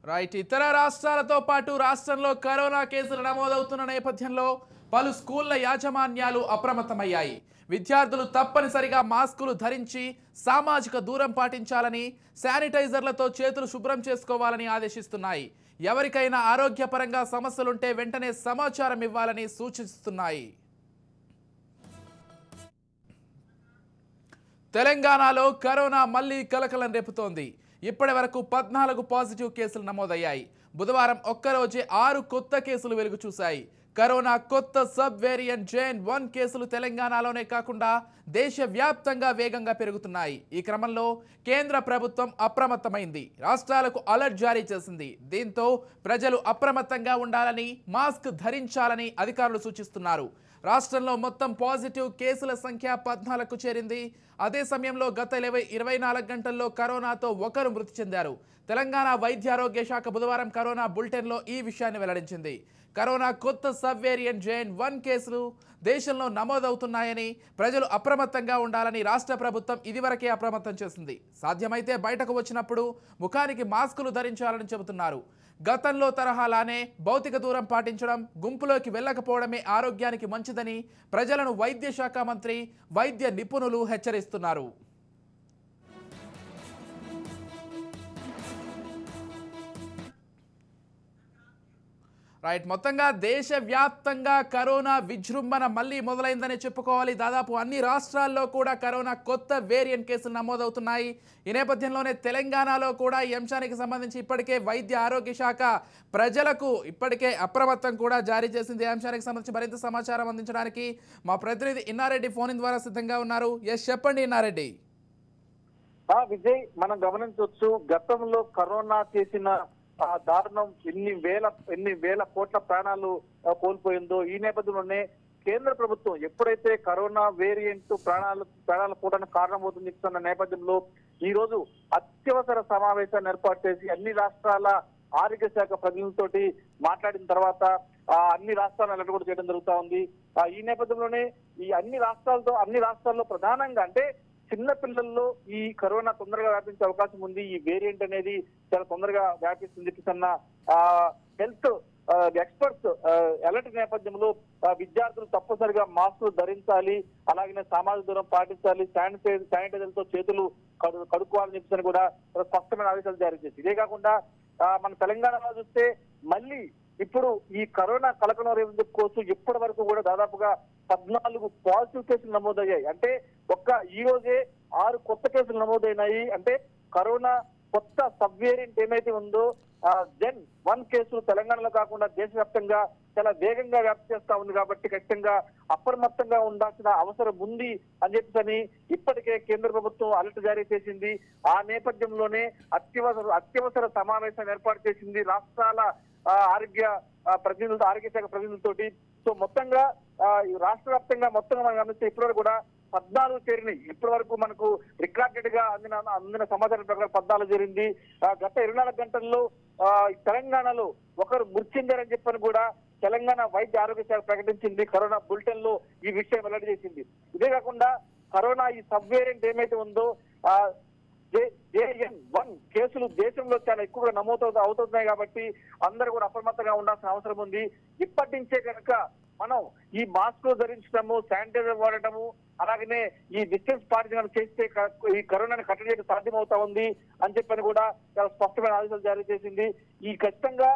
Right. ఇతర రాష్ట్రాలతో పాటు రాష్ట్రంలో కరోనా కేసులు నమోదవుతున్న నేపథ్యంలో పలు స్కూళ్ల యాజమాన్యాలు అప్రమత్తమయ్యాయి. విద్యార్థులు తప్పనిసరిగా మాస్కులు ధరించి సామాజిక దూరం పాటించాలని, శానిటైజర్లతో చేతులు శుభ్రం చేసుకోవాలని ఆదేశిస్తున్నాయి. ఎవరికైనా ఆరోగ్యపరంగా సమస్యలుంటే వెంటనే సమాచారం ఇవ్వాలని సూచిస్తున్నాయి. తెలంగాణలో కరోనా మళ్లీ కలకలం రేపుతోంది. ఇప్పటి వరకు 14 పాజిటివ్ కేసులు నమోదయ్యాయి. బుధవారం ఒక్కరోజే 6 కొత్త కేసులు వెలుగు చూశాయి. కరోనా కొత్త సబ్ వేరియంట్ JN.1 కేసులు తెలంగాణలోనే కాకుండా దేశవ్యాప్తంగా వేగంగా పెరుగుతున్నాయి. ఈ క్రమంలో కేంద్ర ప్రభుత్వం అప్రమత్తమైంది. రాష్ట్రాలకు అలర్ట్ జారీ చేసింది. దీంతో ప్రజలు అప్రమత్తంగా ఉండాలని, మాస్క్ ధరించాలని అధికారులు సూచిస్తున్నారు. రాష్ట్రంలో మొత్తం పాజిటివ్ కేసుల సంఖ్య 14కు చేరింది. అదే సమయంలో గత 24 గంటల్లో కరోనాతో ఒకరు మృతి చెందారు. తెలంగాణ వైద్యారోగ్య శాఖ బుధవారం కరోనా బులెటిన్లో ఈ విషయాన్ని వెల్లడించింది. కరోనా కొత్త సబ్ వేరియంట్ JN.1 కేసులు దేశంలో నమోదవుతున్నాయని, ప్రజలు అప్రమత్తంగా ఉండాలని రాష్ట్ర ప్రభుత్వం ఇదివరకే అప్రమత్తం చేసింది. సాధ్యమైతే బయటకు వచ్చినప్పుడు ముఖానికి మాస్కులు ధరించాలని చెబుతున్నారు. గతంలో తరహాలానే భౌతిక దూరం పాటించడం, గుంపులోకి వెళ్ళకపోవడమే ఆరోగ్యానికి మంచిదని ప్రజలను వైద్య శాఖ మంత్రి, వైద్య నిపుణులు హెచ్చరిస్తున్నారు. రైట్. మొత్తంగా దేశవ్యాప్తంగా కరోనా విజృంభణ మళ్ళీ మొదలైందని చెప్పుకోవాలి. దాదాపు అన్ని రాష్ట్రాల్లో కూడా కరోనా కొత్త వేరియంట్ కేసులు నమోదవుతున్నాయి. ఈ నేపథ్యంలోనే తెలంగాణలో కూడా ఈ అంశానికి సంబంధించి ఇప్పటికే వైద్య ఆరోగ్య శాఖ ప్రజలకు ఇప్పటికే అప్రమత్తం కూడా జారీ చేసింది. ఈ అంశానికి సంబంధించి మరింత సమాచారం అందించడానికి మా ప్రతినిధి ఇన్నారెడ్డి ఫోన్ ద్వారా సిద్ధంగా ఉన్నారు. ఎస్, చెప్పండి ఇన్నారెడ్డి. విజయ్, మనం గమనించవచ్చు, గతంలో కరోనా చేసిన దారుణం ఎన్ని వేల కోట్ల ప్రాణాలు కోల్పోయిందో. ఈ నేపథ్యంలోనే కేంద్ర ప్రభుత్వం ఎప్పుడైతే కరోనా వేరియంట్ ప్రాణాలు పోవడానికి కారణమవుతుంది చెప్తున్న నేపథ్యంలో ఈ రోజు అత్యవసర సమావేశాన్ని ఏర్పాటు చేసి అన్ని రాష్ట్రాల ఆరోగ్య శాఖ ప్రతినిధులతోటి మాట్లాడిన తర్వాత అన్ని రాష్ట్రాలను అలర్ట్ కూడా చేయడం జరుగుతా ఉంది. ఈ నేపథ్యంలోనే ఈ అన్ని రాష్ట్రాల్లో ప్రధానంగా అంటే చిన్న పిల్లల్లో ఈ కరోనా తొందరగా వ్యాపించే అవకాశం ఉంది. ఈ వేరియంట్ అనేది చాలా తొందరగా వ్యాపిస్తుంది చెప్పిస్తున్న హెల్త్ ఎక్స్పర్ట్స్ అలర్ట్ నేపథ్యంలో విద్యార్థులు తప్పనిసరిగా మాస్కులు ధరించాలి, అలాగే సామాజిక దూరం పాటించాలి, శానిటైజర్ తో చేతులు కడుక్కోవాలని చెప్పి కూడా స్పష్టమైన ఆదేశాలు జారీ చేసి, ఇదే కాకుండా మన తెలంగాణలో చూస్తే మళ్ళీ ఇప్పుడు ఈ కరోనా కలకలం రేపు చెప్పుకోవచ్చు. ఇప్పటి వరకు కూడా దాదాపుగా 14 పాజిటివ్ కేసులు నమోదయ్యాయి. అంటే ఈ రోజే 6 కొత్త కేసులు నమోదైనాయి. అంటే కరోనా కొత్త సబ్ వేరియంట్ ఏమైతే ఉందో JN.1 కేసులు తెలంగాణలో కాకుండా దేశవ్యాప్తంగా చాలా వేగంగా వ్యాప్తి చేస్తా ఉంది. కాబట్టి ఖచ్చితంగా అప్రమత్తంగా ఉండాల్సిన అవసరం ఉంది అని చెప్పని ఇప్పటికే కేంద్ర ప్రభుత్వం అలర్ట్ జారీ చేసింది. ఆ నేపథ్యంలోనే అత్యవసర సమావేశాన్ని ఏర్పాటు చేసింది రాష్ట్రాల ఆరోగ్య శాఖ ప్రతినిధులతోటి. సో మొత్తంగా రాష్ట్ర వ్యాప్తంగా మొత్తంగా మనం గమనిస్తే ఇప్పటివరకు కూడా 14 చేరినాయి. ఇప్పటి వరకు మనకు రికార్డెడ్ గా అందిన సమాచారం ప్రకారం 14 చేరింది. గత 24 గంటల్లో తెలంగాణలో ఒకరు మృతి చెందారని చెప్పని కూడా తెలంగాణ వైద్య ఆరోగ్య శాఖ ప్రకటించింది. కరోనా బులెటిన్ లో ఈ విషయం వెల్లడి చేసింది. ఇదే కాకుండా కరోనా ఈ సబ్ వేరియంట్ ఏమైతే ఉందో JN.1 కేసులు దేశంలో చాలా ఎక్కువగా అవుతున్నాయి. కాబట్టి అందరూ కూడా అప్రమత్తంగా ఉండాల్సిన అవసరం ఉంది. ఇప్పటి నుంచే కనుక మనం ఈ మాస్క్ ధరించడము, శానిటైజర్ వాడటము, అలాగనే ఈ డిస్టెన్స్ పాటించడం చేస్తే ఈ కరోనాని కట్టడి చేయడం సాధ్యమవుతా ఉంది అని చెప్పని కూడా చాలా స్పష్టమైన ఆదేశాలు జారీ చేసింది. ఈ ఖచ్చితంగా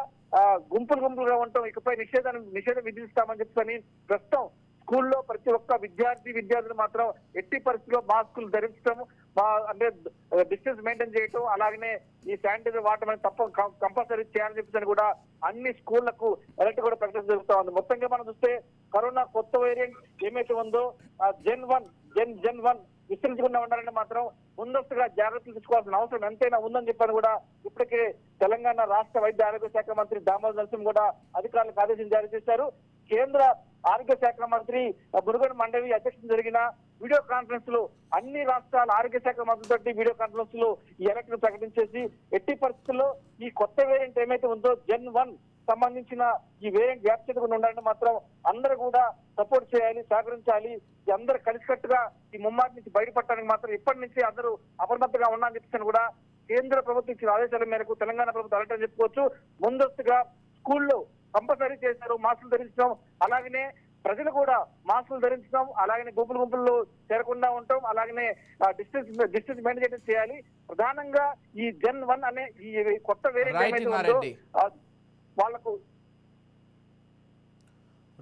గుంపులుగా ఉండటం ఇకపై నిషేధం విధిస్తామని చెప్పని ప్రస్తుతం స్కూల్లో ప్రతి ఒక్క విద్యార్థులు మాత్రం ఎట్టి పరిస్థితుల్లో మాస్కులు ధరించడం, అంటే డిస్టెన్స్ మెయింటైన్ చేయటం, అలాగనే ఈ శానిటైజర్ వాడటం అనేది కంపల్సరీ చేయాలని చెప్పి కూడా అన్ని స్కూళ్లకు అలర్ట్ కూడా ప్రకటన జరుగుతా ఉంది. మొత్తంగా మనం చూస్తే కరోనా కొత్త వేరియంట్ ఏమైతే ఉందో JN.1 విస్తరించకుండా ఉండాలని మాత్రం ముందస్తుగా జాగ్రత్తలు తీసుకోవాల్సిన అవసరం ఎంతైనా ఉందని చెప్పని కూడా ఇప్పటికే తెలంగాణ రాష్ట్ర వైద్య ఆరోగ్య శాఖ మంత్రి దామోదర్ నరసింహ కూడా అధికారులకు ఆదేశం జారీ చేశారు. కేంద్ర ఆరోగ్య శాఖ మంత్రి మురుగన్ మండవి అధ్యక్షతన జరిగిన వీడియో కాన్ఫరెన్స్ లో అన్ని రాష్ట్రాల ఆరోగ్య శాఖ మంత్రులతో వీడియో కాన్ఫరెన్స్ లో ఈ అలర్ట్ ను ప్రకటించేసి ఎట్టి పరిస్థితుల్లో ఈ కొత్త వేరియంట్ ఏమైతే ఉందో JN.1 సంబంధించిన ఈ వేరియంట్ వ్యాప్తి చెందకుండా ఉండాలని మాత్రం అందరూ కూడా సపోర్ట్ చేయాలి, సహకరించాలి. అందరూ కలిసికట్టుగా ఈ ముమ్మాటి నుంచి బయటపడటానికి మాత్రం ఇప్పటి నుంచి అందరూ అప్రమత్తంగా ఉన్నారని చెప్పి కూడా కేంద్ర ప్రభుత్వం ఇచ్చిన ఆదేశాల మేరకు తెలంగాణ ప్రభుత్వం అలర్ట్ అని చెప్పుకోవచ్చు. ముందస్తుగా స్కూల్లో కంపల్సరీ చేశారు మాస్కులు ధరించడం, అలాగనే ప్రజలు కూడా మాస్కులు ధరించడం, అలాగనే గుంపుల్లో చేరకుండా ఉండటం, అలాగనే డిస్టెన్స్ మెయింటైన్ చేయాలి. ప్రధానంగా ఈ Gen 1 అనే ఈ కొత్త వేరియంట్ వాళ్ళకు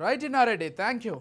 right Inna Reddy, thank you.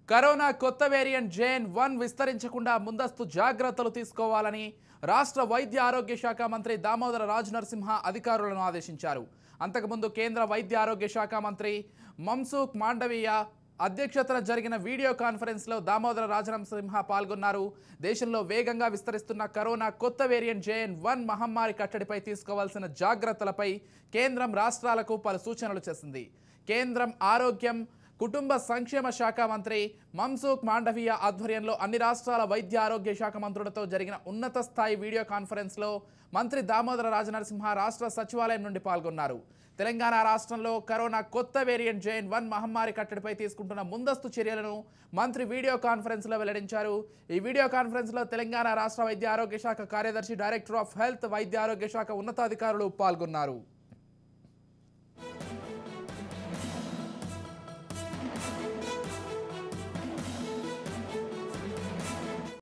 Corona కొత్త వేరియంట్ Gen 1 విస్తరించకుండా ముందస్తు జాగ్రత్తలు తీసుకోవాలని రాష్ట్ర వైద్య ఆరోగ్య శాఖ మంత్రి దామోదర రాజనరసింహ అధికారులను ఆదేశించారు. అంతకుముందు కేంద్ర వైద్య ఆరోగ్య శాఖ మంత్రి మన్సుఖ్ మాండవీయ అధ్యక్షతన జరిగిన వీడియో కాన్ఫరెన్స్లో దామోదర రాజనరసింహ పాల్గొన్నారు. దేశంలో వేగంగా విస్తరిస్తున్న కరోనా కొత్త వేరియంట్ Gen 1 మహమ్మారి కట్టడిపై తీసుకోవాల్సిన జాగ్రత్తలపై కేంద్రం రాష్ట్రాలకు పలు సూచనలు చేసింది. కేంద్రం ఆరోగ్యం కుటుంబ సంక్షేమ శాఖ మంత్రి మన్సుఖ్ మాండవీయ ఆధ్వర్యంలో అన్ని రాష్ట్రాల వైద్య ఆరోగ్య శాఖ మంత్రులతో జరిగిన ఉన్నత స్థాయి వీడియో కాన్ఫరెన్స్లో మంత్రి దామోదర రాజనరసింహ రాష్ట్ర సచివాలయం నుండి పాల్గొన్నారు. తెలంగాణ రాష్ట్రంలో కరోనా కొత్త వేరియంట్ Gen 1 మహమ్మారి కట్టడిపై తీసుకుంటున్న ముందస్తు చర్యలను మంత్రి వీడియో కాన్ఫరెన్స్లో వెల్లడించారు. ఈ వీడియో కాన్ఫరెన్స్లో తెలంగాణ రాష్ట్ర వైద్య ఆరోగ్య శాఖ కార్యదర్శి, డైరెక్టర్ ఆఫ్ హెల్త్, వైద్య ఆరోగ్య శాఖ ఉన్నతాధికారులు పాల్గొన్నారు.